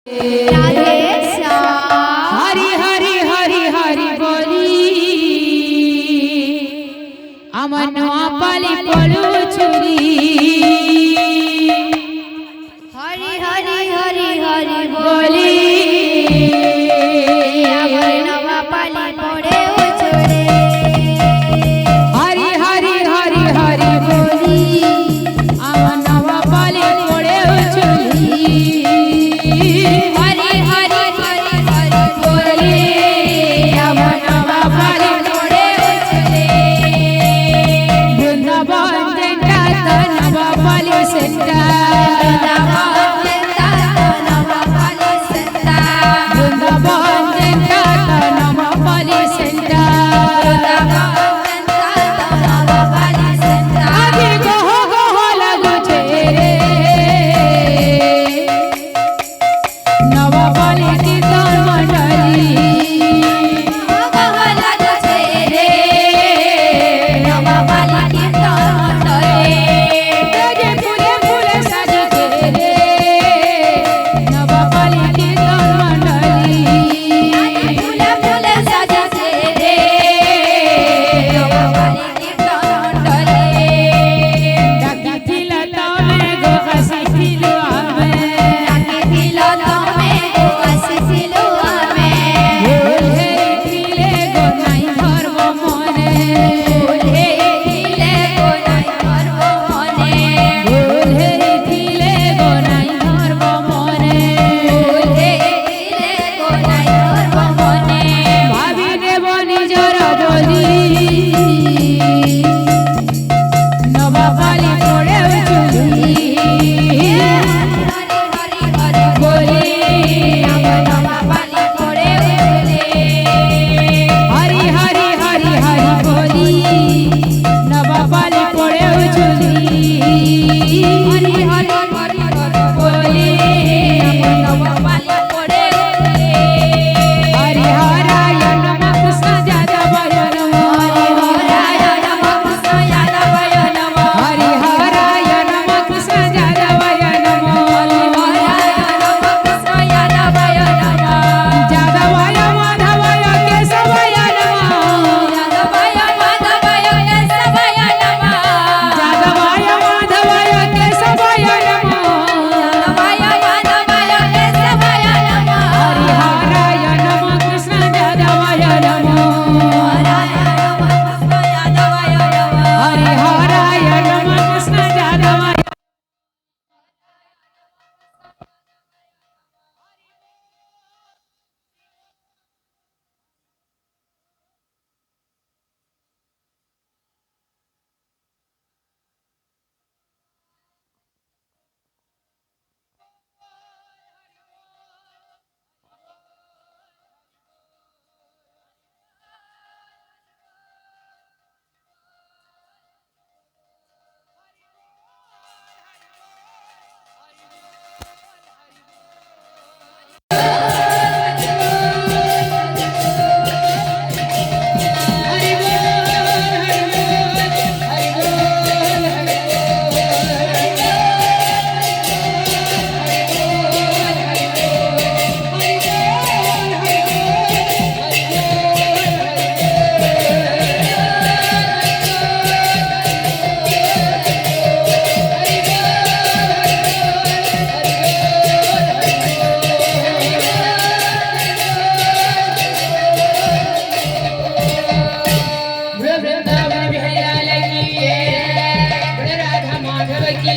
राधे श्याम हरि हरि हरि हरि बोली अमनवा पाली पळू छुरी हरि हरि हरि हरि बोली अमनवा पाली पड़े उछड़े हरि हरि हरि हरि बोली अमनवा पाली पड़े छुरी हरि हरि हरि हरि बोले अमनवा पाली पड़े उछड़े वृंदावन सेंटा नवा पाली सेंटा वृंदावन सेंटा नवा पाली सेंटा आगे go हो लागू छे नवा पाली कीर्तन मंडली तेजे फुले फुले साजे छे रे नवा पाली कीर्तन मंडली डाकी थिला तमे गो हसी थिलो आमे भूल हे थिले गो नाई धरबो मने भूल हे थिले गो नाई धरबो मने भाभी देव निजर बोली नवा पाली पड़े चुली बोली हरि हरि हरि हरि बोली नवा पाली पड़े चुली बोली हरि हराय नमः कृष्ण जादवाय नमः हरि हराय नमः कृष्ण जादवाय नमः जादवाय माधवाय केशवाय नमः जादवाय माधवाय केशवाय नमः हरि हराय नमः कृष्ण जादवाय नमः हरि हराय नमः कृष्ण जादवाय वृंदावन बिहारी लाल की जय, राधा माधव की